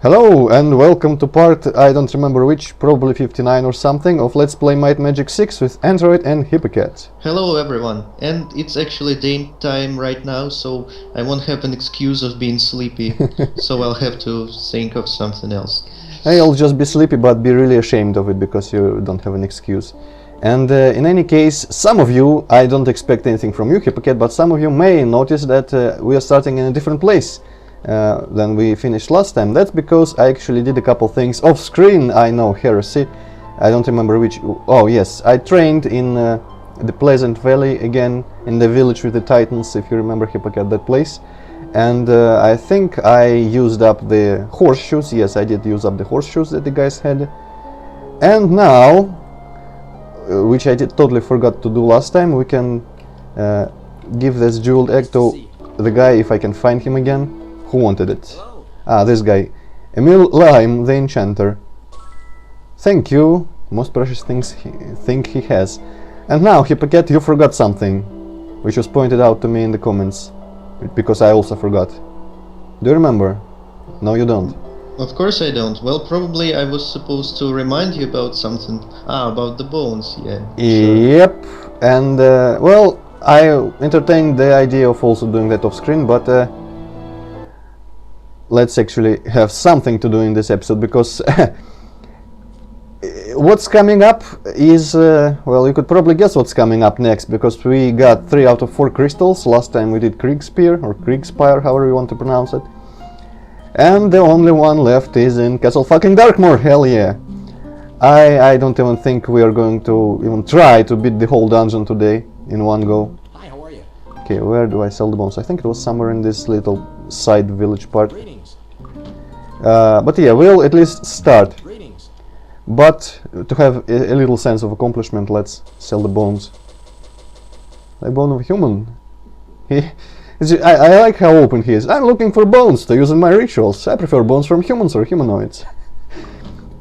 Hello and welcome to part, I don't remember which, probably 59 or something, of Let's Play Might and Magic 6 with Antroid and Hippocat. Hello everyone, and it's actually daytime right now, so I won't have an excuse of being sleepy, so I'll have to think of something else. Hey, I'll just be sleepy but be really ashamed of it because you don't have an excuse. And in any case, some of you, I don't expect anything from you, Hippocat, but some of you may notice that we are starting in a different place than we finished last time. That's because I actually did a couple things off screen. I know, heresy. I don't remember which. Oh yes, I trained in the Pleasant Valley again, in the village with the Titans, if you remember, Hippocat, that place. And I think I used up the horseshoes. Yes, I did use up the horseshoes that the guys had. And now, which I totally forgot to do last time, we can give this jeweled egg to the guy, if I can find him again. Who wanted it? Ah, this guy. Emil Lime, the enchanter. Thank you. Most precious things he has. And now, Hippocat, you forgot something, which was pointed out to me in the comments, because I also forgot. Do you remember? No, you don't. Of course I don't. Well, probably I was supposed to remind you about something. Ah, about the bones, yeah. Yep. And, well, I entertained the idea of also doing that off screen, but let's actually have something to do in this episode, because what's coming up is, well, you could probably guess what's coming up next, because we got 3 out of 4 crystals. Last time we did Kriegspear, or Kriegspire, however you want to pronounce it. And the only one left is in Castle fucking Darkmoor, hell yeah. I don't even think we are going to even try to beat the whole dungeon today in one go. Hi, how are you? Okay, where do I sell the bones? I think it was somewhere in this little side village part. Greetings. But yeah, we'll at least start. Greetings. But to have a little sense of accomplishment, let's sell the bones. The bone of a human. I like how open he is. I'm looking for bones to use in my rituals. I prefer bones from humans or humanoids.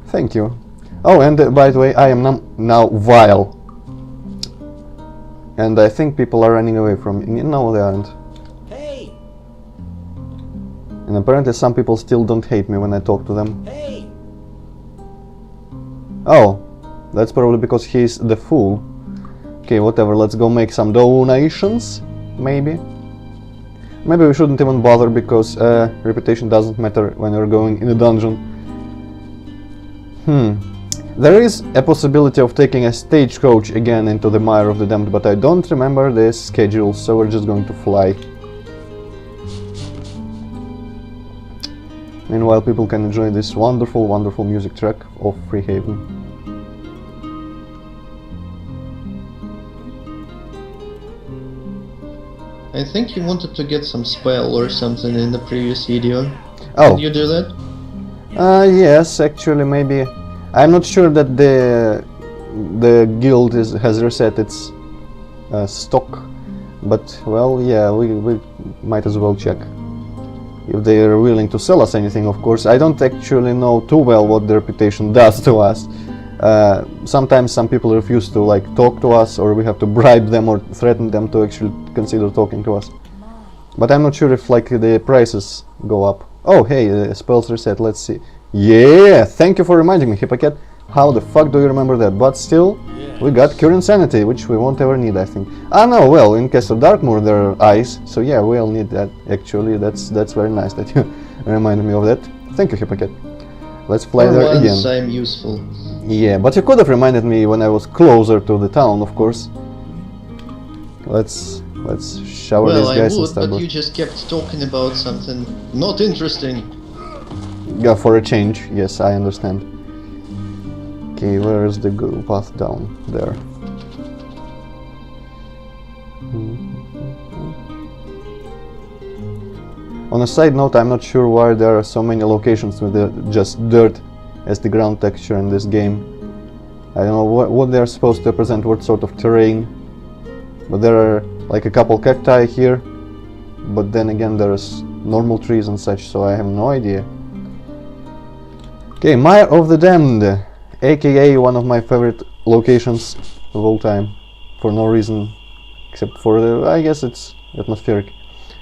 Thank you. Oh, and by the way, I am now vile. And I think people are running away from me. No, they aren't. Hey! And apparently some people still don't hate me when I talk to them. Hey! Oh, that's probably because he's the fool. Okay, whatever, let's go make some donations, maybe. Maybe we shouldn't even bother, because reputation doesn't matter when you're going in a dungeon. There is a possibility of taking a stagecoach again into the Mire of the Damned, but I don't remember the schedule, so we're just going to fly. Meanwhile, people can enjoy this wonderful, wonderful music track of Freehaven. I think you wanted to get some spell or something in the previous video. Oh. Did you do that? Yes, actually, maybe. I'm not sure that the guild has reset its stock, but, well, yeah, we might as well check. If they are willing to sell us anything, of course. I don't actually know too well what the reputation does to us. Sometimes some people refuse to talk to us, or we have to bribe them or threaten them to actually consider talking to us. But I'm not sure if the prices go up. Oh hey, spells reset, let's see. Yeah, thank you for reminding me, Hippocat. How the fuck do you remember that? But still, we got Cure Insanity, which we won't ever need, I think. Ah no, well, in Castle Darkmoor there are eyes, so yeah, we'll need that actually. That's very nice that you reminded me of that. Thank you, Hippocat. Let's fly there again. For once I'm useful. Yeah, but you could have reminded me when I was closer to the town, of course. Let's shower these guys and stuff. But you just kept talking about something not interesting. Yeah, for a change, yes, I understand. Okay, where is the path down? There. On a side note, I'm not sure why there are so many locations with just dirt as the ground texture in this game. I don't know what they're supposed to represent, what sort of terrain. But there are a couple cacti here, but then again there's normal trees and such, so I have no idea. Okay, Mire of the Damned, aka one of my favorite locations of all time, for no reason except for the, I guess it's atmospheric.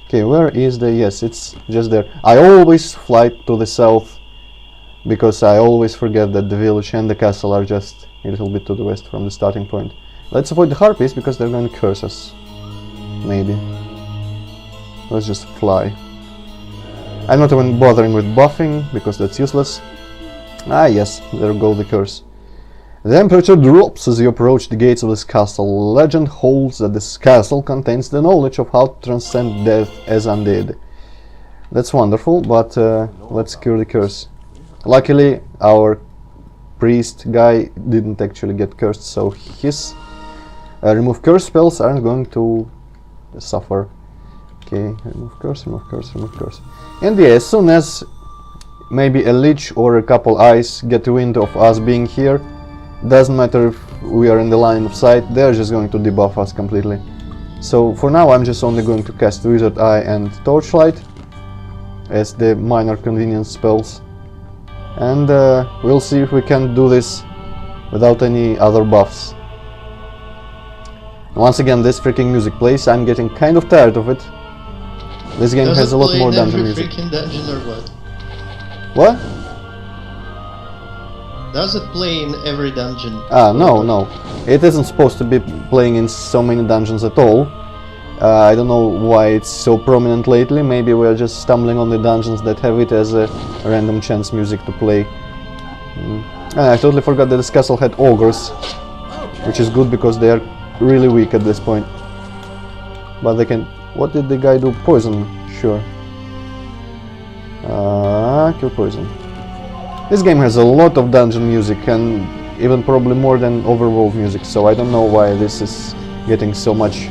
Okay, where is the... yes, it's just there. I always fly to the south because I always forget that the village and the castle are just a little bit to the west from the starting point. Let's avoid the harpies because they're going to curse us. Maybe. Let's just fly. I'm not even bothering with buffing because that's useless. Ah yes, there go the curse. The temperature drops as you approach the gates of this castle. Legend holds that this castle contains the knowledge of how to transcend death as undead. That's wonderful, but let's cure the curse. Luckily, our priest guy didn't actually get cursed, so his remove curse spells aren't going to suffer. Okay, remove curse, remove curse, remove curse. And yeah, as soon as maybe a lich or a couple eyes get wind of us being here, doesn't matter if we are in the line of sight, they're just going to debuff us completely. So for now I'm just only going to cast Wizard Eye and Torchlight as the minor convenience spells. And we'll see if we can do this without any other buffs. Once again, this freaking music plays. I'm getting kind of tired of it. This game has a lot more dungeon music. Does it play in every freaking dungeon or what? What? Does it play in every dungeon? Ah, no. It isn't supposed to be playing in so many dungeons at all. I don't know why it's so prominent lately. Maybe we're just stumbling on the dungeons that have it as a random chance music to play. I totally forgot that this castle had ogres, which is good because they are really weak at this point. But they can... What did the guy do? Poison, sure. Kill poison. This game has a lot of dungeon music and even probably more than overworld music, so I don't know why this is getting so much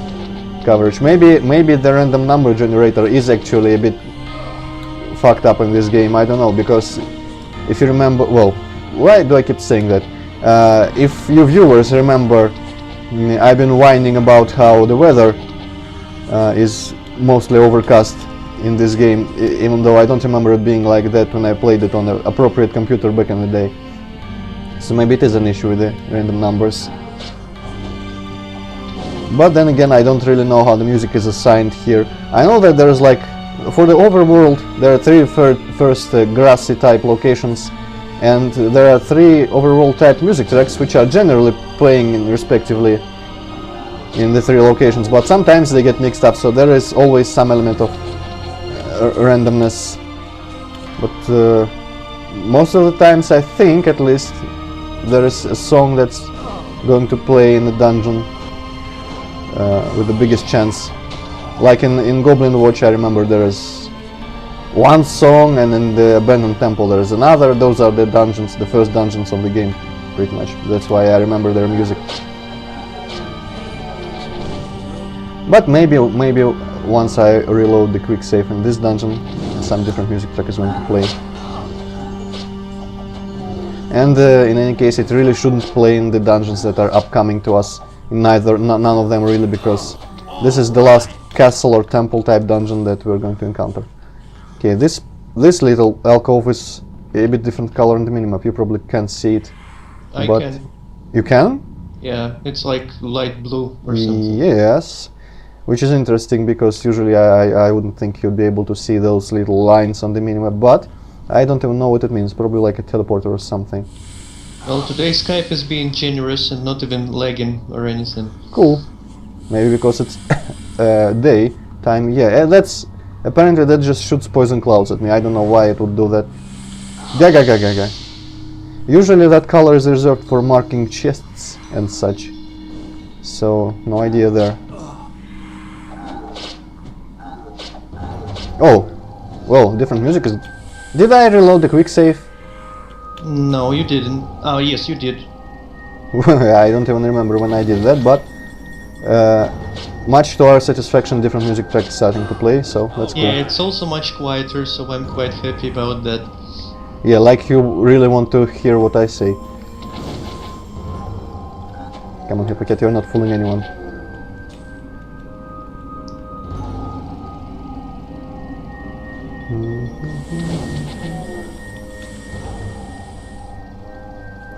coverage. Maybe the random number generator is actually a bit fucked up in this game, I don't know, because if you remember... Well, why do I keep saying that? If you viewers remember, I've been whining about how the weather is mostly overcast in this game, even though I don't remember it being like that when I played it on an appropriate computer back in the day. So maybe it is an issue with the random numbers. But then again, I don't really know how the music is assigned here. I know that there's like, for the overworld, there are three first grassy type locations, and there are three overworld type music tracks which are generally playing respectively in the three locations, but sometimes they get mixed up, so there is always some element of randomness. But most of the times, I think at least, there is a song that's going to play in the dungeon with the biggest chance. Like in Goblin Watch, I remember there is one song, and in the Abandoned Temple there is another. Those are the dungeons, the first dungeons of the game, pretty much. That's why I remember their music. But maybe once I reload the quick save in this dungeon, some different music track is going to play. And in any case, it really shouldn't play in the dungeons that are upcoming to us. None of them really, because this is the last castle or temple type dungeon that we're going to encounter. Okay, this little alcove is a bit different color in the minimap. You probably can't see it. I can. You can? Yeah, it's like light blue or something. Yes. Which is interesting because usually I wouldn't think you'd be able to see those little lines on the minimap, but I don't even know what it means. Probably like a teleporter or something. Well, today Skype is being generous and not even lagging or anything. Cool. Maybe because it's day time. Yeah, that's apparently that just shoots poison clouds at me. I don't know why it would do that. Gaga. Usually that color is reserved for marking chests and such. So no idea there. Oh, well, different music is... Did I reload the quick save? No, you didn't. Oh, yes, you did. I don't even remember when I did that, but much to our satisfaction, different music track is starting to play, so that's cool. Yeah, it's also much quieter, so I'm quite happy about that. Yeah, like you really want to hear what I say. Come on, Hypocat, you're not fooling anyone.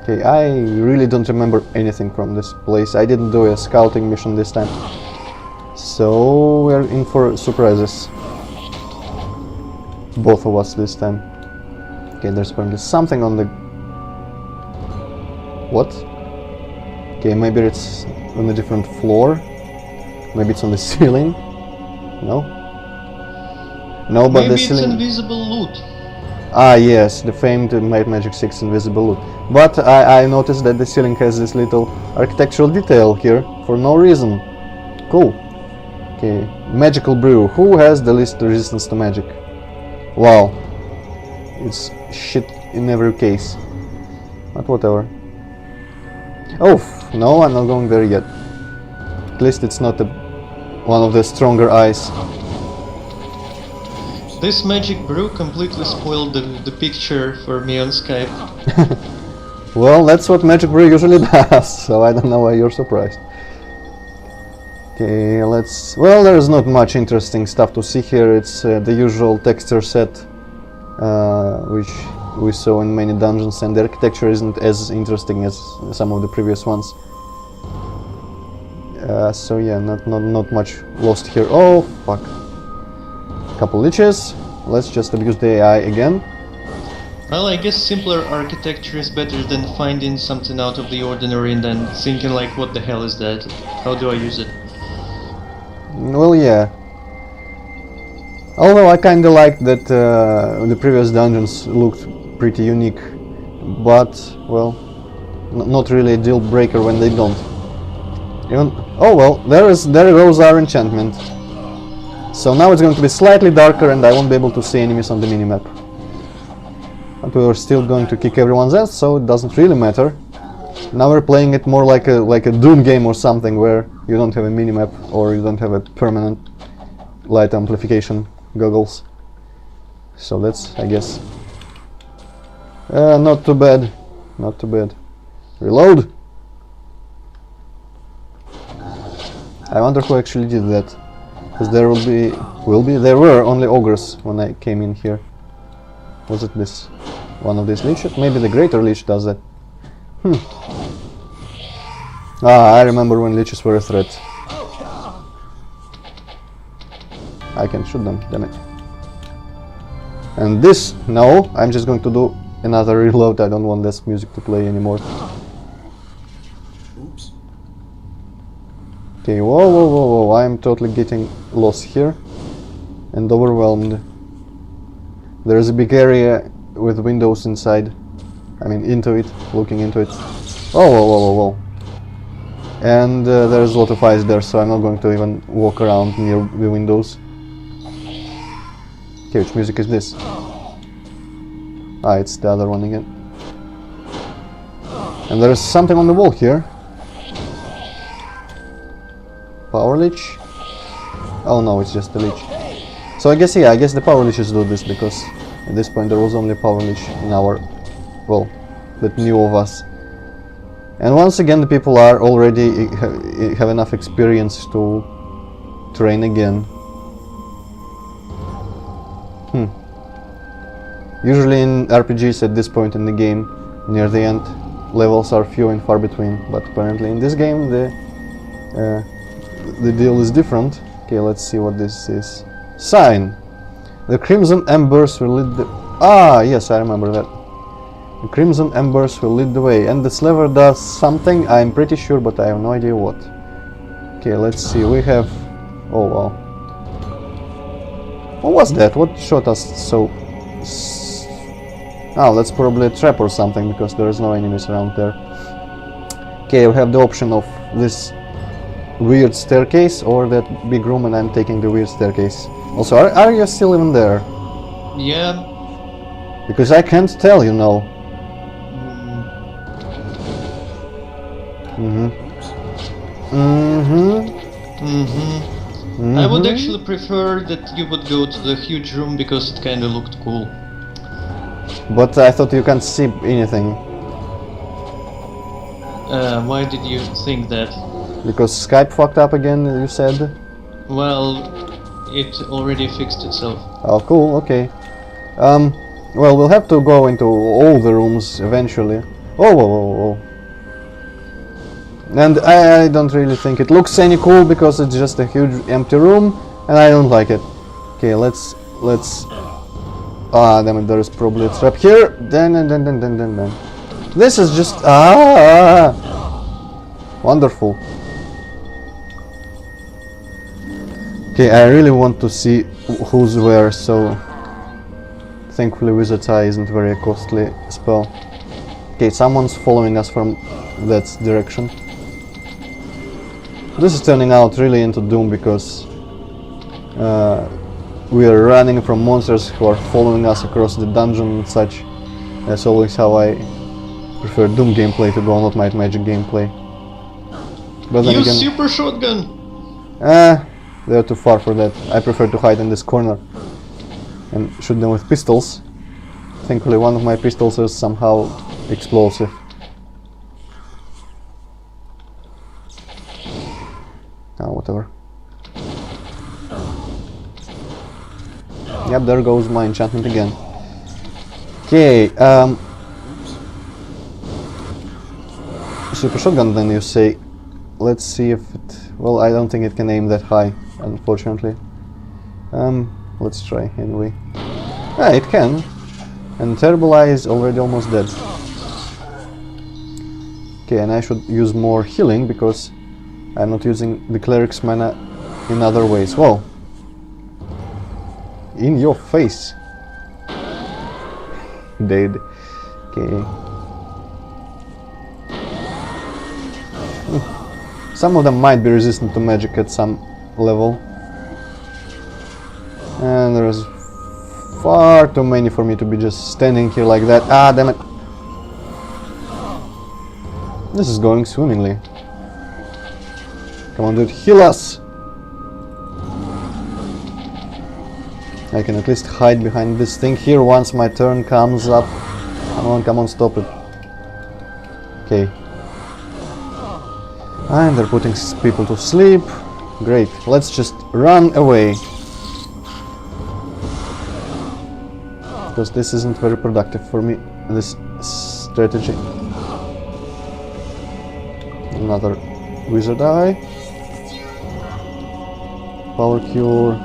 Okay, I really don't remember anything from this place. I didn't do a scouting mission this time. So we're in for surprises. Both of us this time. Okay, there's apparently something on the... What? Okay, maybe it's on a different floor. Maybe it's on the ceiling. No? No, but Maybe the it's ceiling... invisible loot. Ah, yes, the famed Might Magic 6 invisible loot. But I noticed that the ceiling has this little architectural detail here for no reason. Cool. Okay, magical brew. Who has the least resistance to magic? Wow. It's shit in every case. But whatever. Oh, no, I'm not going there yet. At least it's not one of the stronger eyes. This magic brew completely spoiled the picture for me on Skype. Well, that's what magic brew usually does, so I don't know why you're surprised. Okay, let's... Well, there's not much interesting stuff to see here. It's the usual texture set, which we saw in many dungeons, and the architecture isn't as interesting as some of the previous ones. So yeah, not much lost here. Oh, fuck. Couple liches. Let's just abuse the AI again. Well, I guess simpler architecture is better than finding something out of the ordinary and then thinking like, what the hell is that? How do I use it? Well, yeah. Although I kinda liked that the previous dungeons looked pretty unique, but, well, not really a deal breaker when they don't. Even... Oh well, there goes our enchantment. So now it's going to be slightly darker and I won't be able to see enemies on the minimap. But we are still going to kick everyone's ass, so it doesn't really matter. Now we're playing it more like a Doom game or something, where you don't have a minimap or you don't have a permanent light amplification goggles. So that's, I guess, not too bad. Not too bad. Reload! I wonder who actually did that. Because there there were only ogres when I came in here. Was it this one of these leeches? Maybe the greater leech does that. Ah, I remember when leeches were a threat. I can shoot them, damn it. And this, no, I'm just going to do another reload. I don't want this music to play anymore. Oops. Okay, whoa, I'm totally getting lost here and overwhelmed. There's a big area with windows inside. I mean, into it, looking into it. Whoa. And there's a lot of ice there, so I'm not going to even walk around near the windows. Okay, which music is this? Ah, it's the other one again. And there's something on the wall here. Power leech? Oh no, it's just the leech. So I guess, yeah, I guess the power leeches do this, because at this point there was only power leech in our... well, that knew of us. And once again the people are already have enough experience to train again. Usually in RPGs at this point in the game, near the end, levels are few and far between, but apparently in this game the deal is different. Okay, let's see what this is. Sign! The crimson embers will lead the... Ah, yes, I remember that. The crimson embers will lead the way, and the slaver does something, I'm pretty sure, but I have no idea what. Okay, let's see, we have... Oh, wow. What was that? What shot us so... Oh, that's probably a trap or something, because there is no enemies around there. Okay, we have the option of this weird staircase or that big room, and I'm taking the weird staircase. Also, are you still even there? Yeah. Because I can't tell, you know. I would actually prefer that you would go to the huge room, because it kinda looked cool. But I thought you can't see anything. Why did you think that? Because Skype fucked up again, you said? Well, it already fixed itself. Oh, cool, okay. Well, we'll have to go into all the rooms eventually. Whoa. And I don't really think it looks any cool, because it's just a huge empty room, and I don't like it. Okay, let's Ah, damn it, there is probably a trap here. Then. This is just wonderful. Okay, I really want to see who's where, so thankfully Wizard's Eye isn't very costly spell. Okay, someone's following us from that direction. This is turning out really into Doom because we are running from monsters who are following us across the dungeon and such. That's always how I prefer Doom gameplay to go, not Might Magic gameplay. But then Use again, super shotgun! they're too far for that. I prefer to hide in this corner and shoot them with pistols. Thankfully one of my pistols is somehow explosive. Whatever. Yep, there goes my enchantment again. Okay, super shotgun then you say. Let's see if it... Well, I don't think it can aim that high, unfortunately. Let's try anyway. Yeah, it can. And Terrible Eye is already almost dead. Okay, and I should use more healing because I'm not using the cleric's mana in other ways. Whoa! In your face! Dead. Okay. Some of them might be resistant to magic at some level. And there's far too many for me to be just standing here like that. Ah, damn it! This is going swimmingly. Come on, dude, heal us! I can at least hide behind this thing here once my turn comes up. Come on, stop it. Okay. And they're putting people to sleep. Great, let's just run away. Because this isn't very productive for me, this strategy. Another Wizard Eye. Power Cure.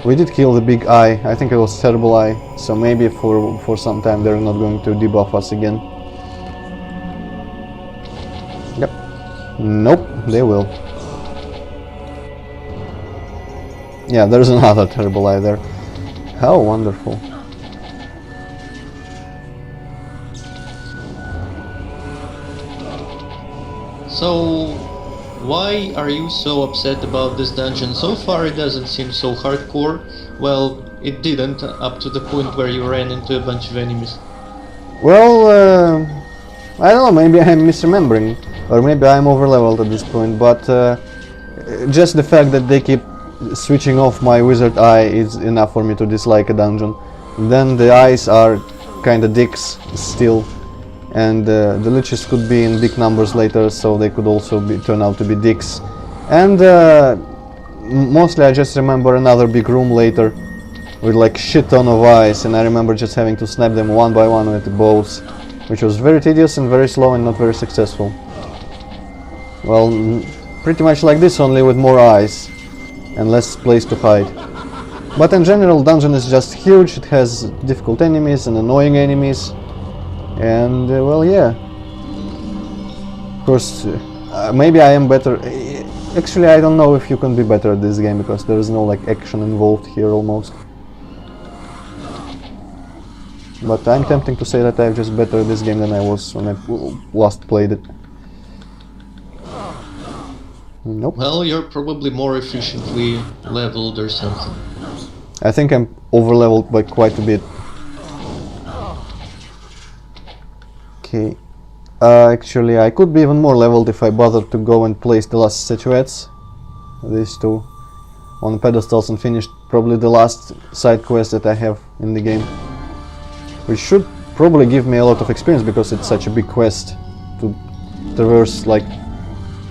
We did kill the big eye. I think it was Terrible Eye, so maybe for some time they're not going to debuff us again. Yep. Nope, they will. Yeah, there's another Terrible Eye there. How wonderful. So, why are you so upset about this dungeon? So far it doesn't seem so hardcore. Well, it didn't up to the point where you ran into a bunch of enemies. Well, I don't know, maybe I'm misremembering, or maybe I'm overleveled at this point, but just the fact that they keep switching off my Wizard Eye is enough for me to dislike a dungeon. Then the eyes are kinda dicks still. And the liches could be in big numbers later, so they could also turn out to be dicks. And mostly I just remember another big room later with like shit ton of eyes, and I remember just having to snap them one by one with the bows, which was very tedious and very slow and not very successful. Well, pretty much like this, only with more eyes and less place to hide. But in general, dungeon is just huge. It has difficult enemies and annoying enemies. And well, yeah. Of course, maybe I am better. Actually, I don't know if you can be better at this game because there is no like action involved here almost. But I'm tempting to say that I'm just better at this game than I was when I last played it. Nope. Well, you're probably more efficiently leveled or something. I think I'm over-leveled by quite a bit. Okay. Actually, I could be even more leveled if I bothered to go and place the last statuettes. These two on pedestals and finish probably the last side quest that I have in the game. Which should probably give me a lot of experience because it's such a big quest to traverse like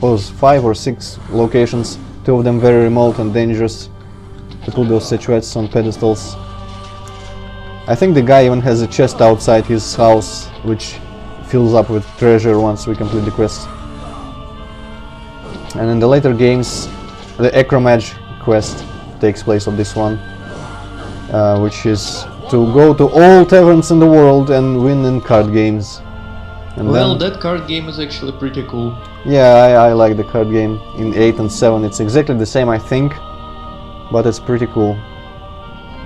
5 or 6 locations, 2 of them very remote and dangerous, to put those statuettes on pedestals. I think the guy even has a chest outside his house which fills up with treasure once we complete the quest. And in the later games, the Acromage quest takes place of this one, which is to go to all taverns in the world and win in card games. And Well, then, that card game is actually pretty cool. yeah, I like the card game. In 8 and 7 it's exactly the same, I think, but it's pretty cool.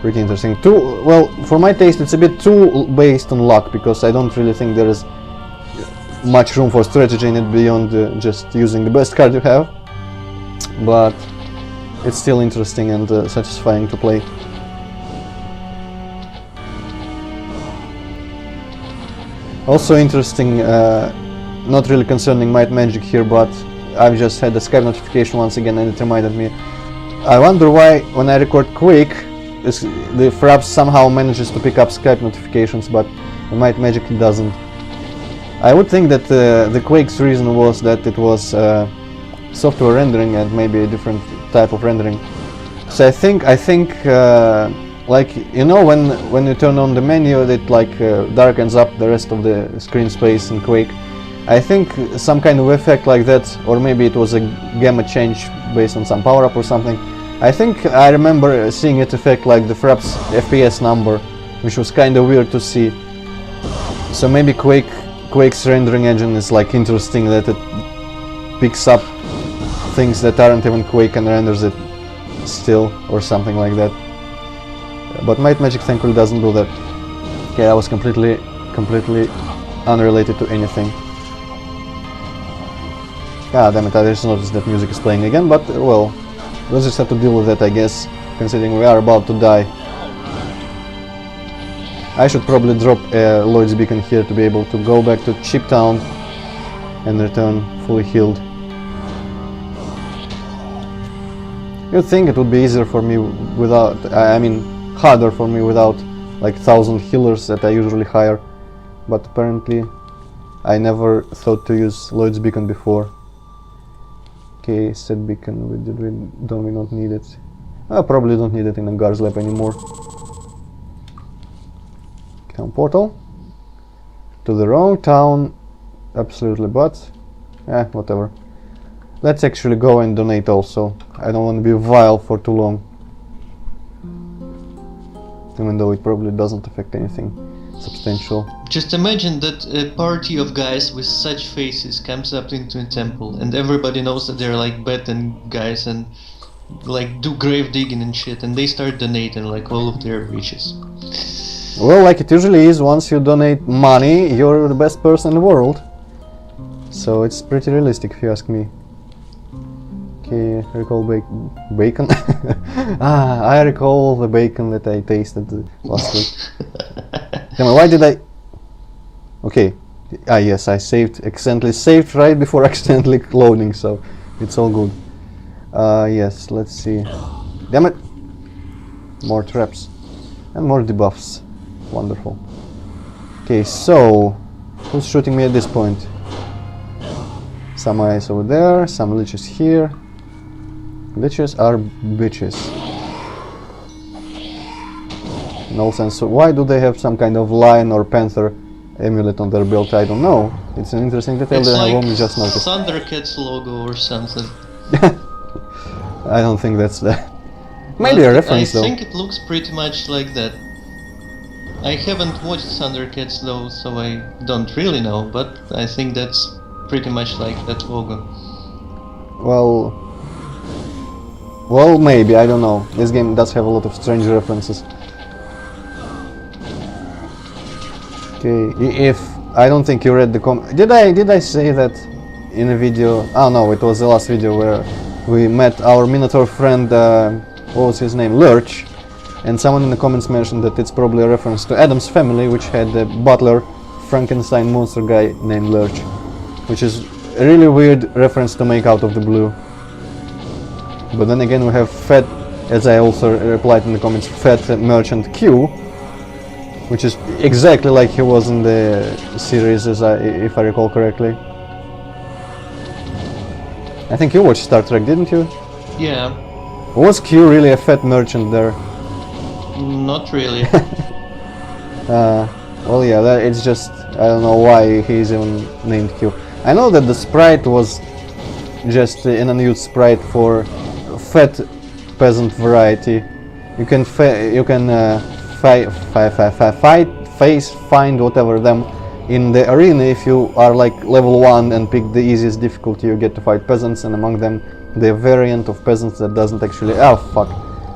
Pretty interesting. Well, for my taste it's a bit too based on luck, because I don't really think there is much room for strategy in it beyond just using the best card you have. But it's still interesting and satisfying to play. Also interesting, not really concerning Might Magic here, but I've just had a Skype notification once again and it reminded me. I wonder why when I record Quake, the Fraps somehow manages to pick up Skype notifications, but the Might Magic doesn't. I would think that the Quake's reason was that it was software rendering and maybe a different type of rendering. So I think like, you know, when you turn on the menu, it like darkens up the rest of the screen space in Quake. I think some kind of effect like that, or maybe it was a gamma change based on some power up or something. I think I remember seeing it affect like the Fraps FPS number, which was kind of weird to see. So maybe Quake's rendering engine is like interesting, that it picks up things that aren't even Quake and renders it still, or something like that. But Might Magic thankfully doesn't do that. Okay, that was completely unrelated to anything. Ah, damn it, I just noticed that music is playing again, but well, we'll just have to deal with that, I guess, considering we are about to die. I should probably drop a Lloyd's Beacon here to be able to go back to Chip Town and return fully healed. You'd think it would be easier for me without, I mean, harder for me without like 1,000 healers that I usually hire, but apparently I never thought to use Lloyd's Beacon before. Okay, set beacon, don't we not need it? I probably don't need it in a guard's lab anymore. Town portal. To the wrong town, absolutely, but whatever. Let's actually go and donate also. I don't want to be vile for too long. Even though it probably doesn't affect anything substantial. Just imagine that a party of guys with such faces comes up into a temple and everybody knows that they're like Betan guys and like do grave digging and shit, and they start donating like all of their riches. Well, like it usually is, once you donate money, you're the best person in the world. So it's pretty realistic if you ask me. Okay, I recall bacon. I recall the bacon that I tasted last week. Damn it, why did I... Okay, yes, I accidentally saved right before accidentally loading, so it's all good. Yes, let's see. Damn it! More traps. And more debuffs. Wonderful. Okay, so... who's shooting me at this point? Some eyes over there, some liches here. Liches are bitches. No sense. So why do they have some kind of lion or panther amulet on their belt? I don't know. It's an interesting detail It's that like I've only just noticed. Thundercats logo or something. I don't think that's that. Maybe a reference though. I think it looks pretty much like that. I haven't watched Thundercats though, so I don't really know, but I think that's pretty much like that logo. Well, maybe, I don't know. This game does have a lot of strange references. Okay, if I don't think you read the did I say that in a video? Oh no, it was the last video where we met our Minotaur friend, what was his name, Lurch, and someone in the comments mentioned that it's probably a reference to Addams Family, which had a butler Frankenstein monster guy named Lurch, which is a really weird reference to make out of the blue. But then again, we have Fat, as I also replied in the comments, Fat Merchant Q, which is exactly like he was in the series, if I recall correctly. I think you watched Star Trek, didn't you? Yeah. Was Q really a fat merchant there? Not really. Well, yeah, it's just, I don't know why he's even named Q. I know that the sprite was just an unused sprite for fat peasant variety. You can find whatever them in the arena. If you are like level 1 and pick the easiest difficulty, you get to fight peasants, and among them the variant of peasants that doesn't actually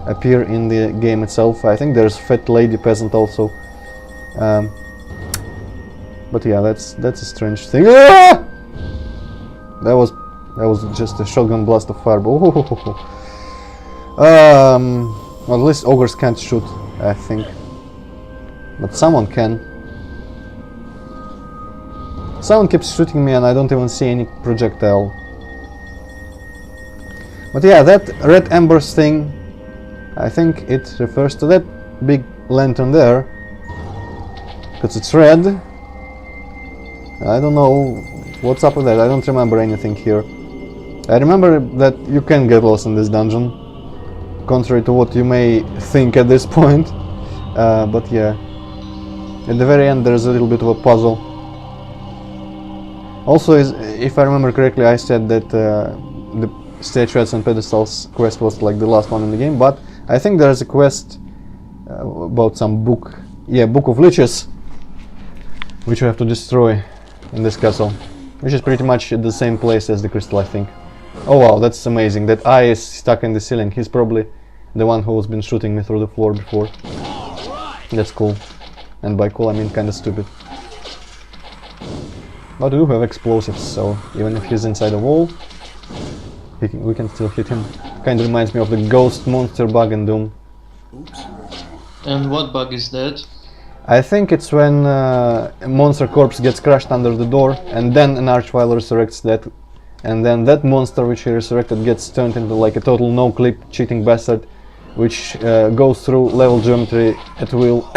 appear in the game itself. I think there's fat lady peasant also. But yeah, that's a strange thing. Ah! That was just a shotgun blast of fireball. Well, at least ogres can't shoot, I think. But someone can. Someone keeps shooting me and I don't even see any projectile. But yeah, that red embers thing, I think it refers to that big lantern there. Because it's red. I don't know what's up with that. I don't remember anything here. I remember that you can get lost in this dungeon, contrary to what you may think at this point. But yeah, at the very end there's a little bit of a puzzle. Also, if I remember correctly, I said that the statuettes and pedestals quest was like the last one in the game, but I think there's a quest about some book of liches, which you have to destroy in this castle, which is pretty much at the same place as the crystal, I think. Oh wow, that's amazing. That eye is stuck in the ceiling. He's probably the one who's been shooting me through the floor before. That's cool. And by cool I mean kinda stupid. But we do have explosives, so even if he's inside a wall, we can still hit him. Kinda reminds me of the ghost monster bug in Doom. Oops. And what bug is that? I think it's when a monster corpse gets crushed under the door, and then an archvile resurrects that, and then that monster which he resurrected gets turned into like a total no-clip cheating bastard, which goes through level geometry at will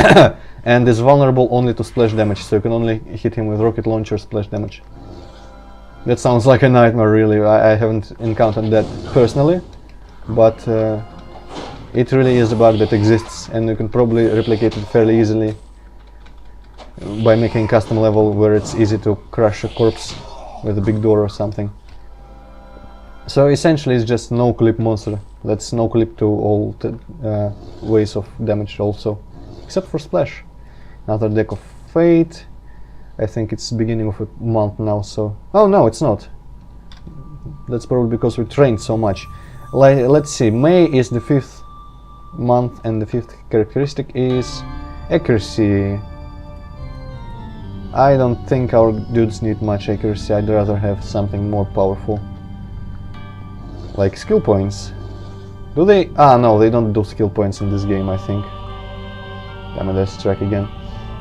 and is vulnerable only to splash damage, so you can only hit him with rocket launcher splash damage. That sounds like a nightmare, really. I haven't encountered that personally, but it really is a bug that exists, and you can probably replicate it fairly easily by making a custom level where it's easy to crush a corpse with a big door or something. So essentially it's just no-clip monster. That's no-clip to all ways of damage also, except for splash. Another deck of fate. I think it's beginning of a month now, so... Oh no, it's not. That's probably because we trained so much. Let's see, May is the 5th month and the 5th characteristic is accuracy. I don't think our dudes need much accuracy. I'd rather have something more powerful. Like skill points. Do they? Ah, no, they don't do skill points in this game, I think. Damn it, let's track again.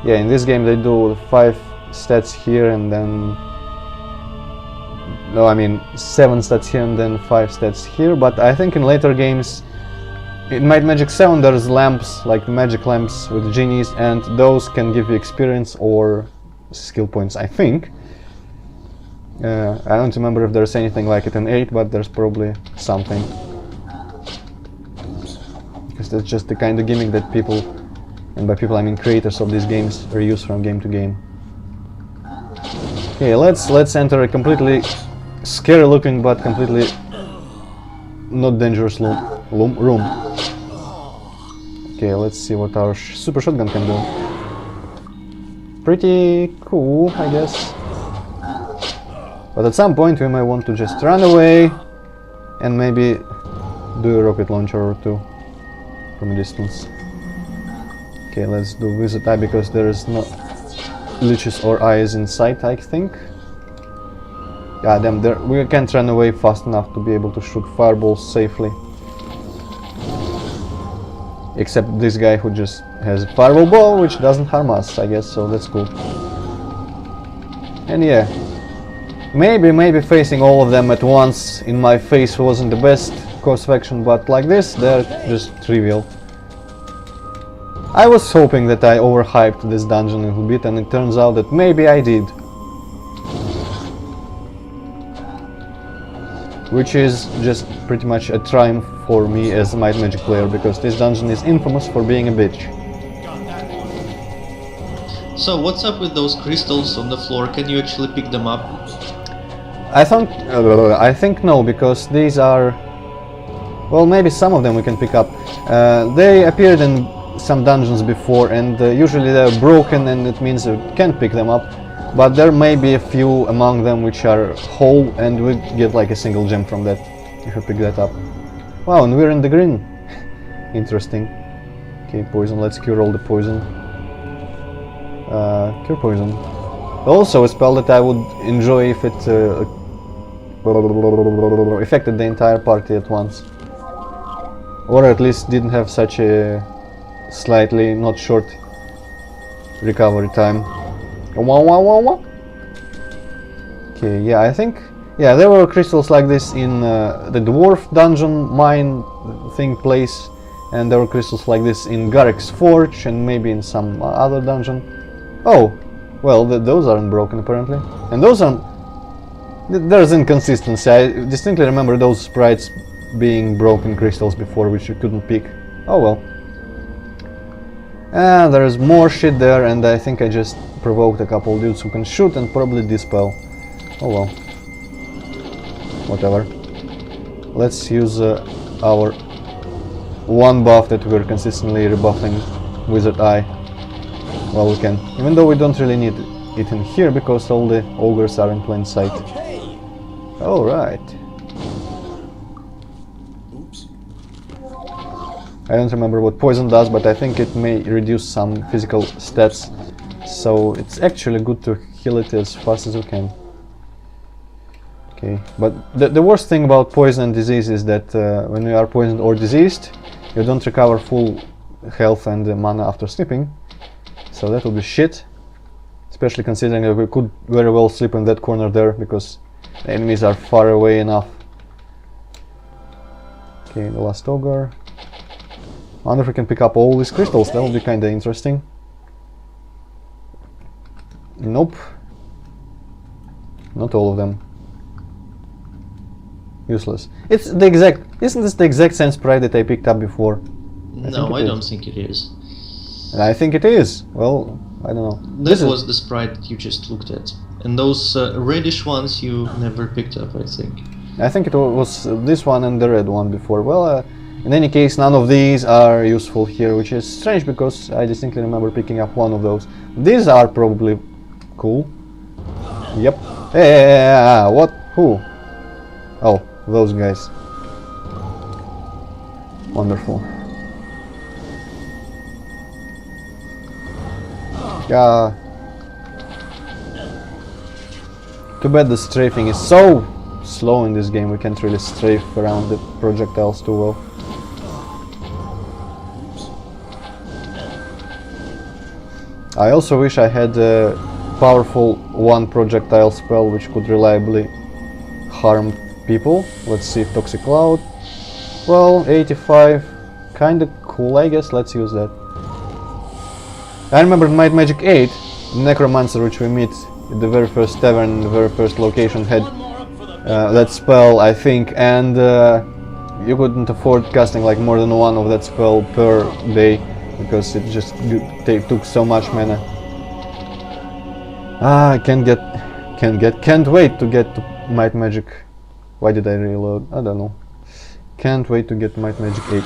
Yeah, in this game they do 5 stats here and then... No, I mean 7 stats here and then 5 stats here, but I think in later games in Might Magic 7 there's lamps, like magic lamps with genies, and those can give you experience or skill points, I think. I don't remember if there's anything like it in 8, but there's probably something. Because that's just the kind of gimmick that people, and by people I mean creators of these games, reuse from game to game. Okay, let's enter a completely scary looking but completely not dangerous room. Okay, let's see what our super shotgun can do. Pretty cool, I guess. But at some point we might want to just run away and maybe do a rocket launcher or two from a distance. Okay, let's do Visit Eye because there is no leeches or eyes in sight, I think. God damn, we can't run away fast enough to be able to shoot fireballs safely. Except this guy who just has a fireball bow, which doesn't harm us, I guess, so that's cool. And yeah, maybe facing all of them at once in my face wasn't the best course of action, but like this, they're just trivial. I was hoping that I overhyped this dungeon a little bit, and it turns out that maybe I did. Which is just pretty much a triumph for me as a Might Magic player, because this dungeon is infamous for being a bitch. So what's up with those crystals on the floor? Can you actually pick them up? I think no, because these are Well, maybe some of them we can pick up. They appeared in some dungeons before, and usually they're broken, and it means you can't pick them up. But there may be a few among them which are whole, and we get like a single gem from that if you pick that up. Wow, and we're in the green. Interesting. Okay, poison. Let's cure all the poison. Cure poison. Also a spell that I would enjoy if it affected the entire party at once. Or at least didn't have such a slightly not short recovery time. Okay, yeah, I think... Yeah, there were crystals like this in the dwarf dungeon mine thing place. And there were crystals like this in Garek's Forge and maybe in some other dungeon. Oh, well, those aren't broken apparently. And those aren't... There's inconsistency. I distinctly remember those sprites being broken crystals before which you couldn't pick. Oh well. And there's more shit there, and I think I just provoked a couple dudes who can shoot and probably dispel. Oh well. Whatever. Let's use our one buff that we're consistently rebuffing, Wizard Eye. Well, we can. Even though we don't really need it in here because all the ogres are in plain sight. Alright. Oops. I don't remember what poison does, but I think it may reduce some physical stats. So it's actually good to heal it as fast as we can. Okay, but the worst thing about poison and disease is that when you are poisoned or diseased, you don't recover full health and mana after sleeping. So that will be shit. Especially considering that we could very well sleep in that corner there, because the enemies are far away enough. Okay, the last ogre. I wonder if we can pick up all these crystals, that would be kinda interesting. Nope. Not all of them. Useless. It's the exact... Isn't this the exact same sprite that I picked up before? No, I don't think it is. I think it is. Well, I don't know. This was the sprite that you just looked at. And those reddish ones you never picked up, I think. I think it was this one and the red one before. Well, in any case, none of these are useful here, which is strange because I distinctly remember picking up one of those. These are probably cool. Yep. Yeah, what? Who? Oh, those guys. Wonderful. Yeah. Too bad the strafing is so slow in this game, we can't really strafe around the projectiles too well. I also wish I had a powerful one projectile spell which could reliably harm people. Let's see, Toxic Cloud. Well, 85, kinda cool, I guess. Let's use that. I remember in Might Magic 8, Necromancer, which we meet at the very first tavern, the very first location, had that spell, I think, and you couldn't afford casting like more than one of that spell per day because it just took so much mana. Ah, I can't wait to get to Might Magic. Why did I reload? I don't know. Can't wait to get Might Magic 8.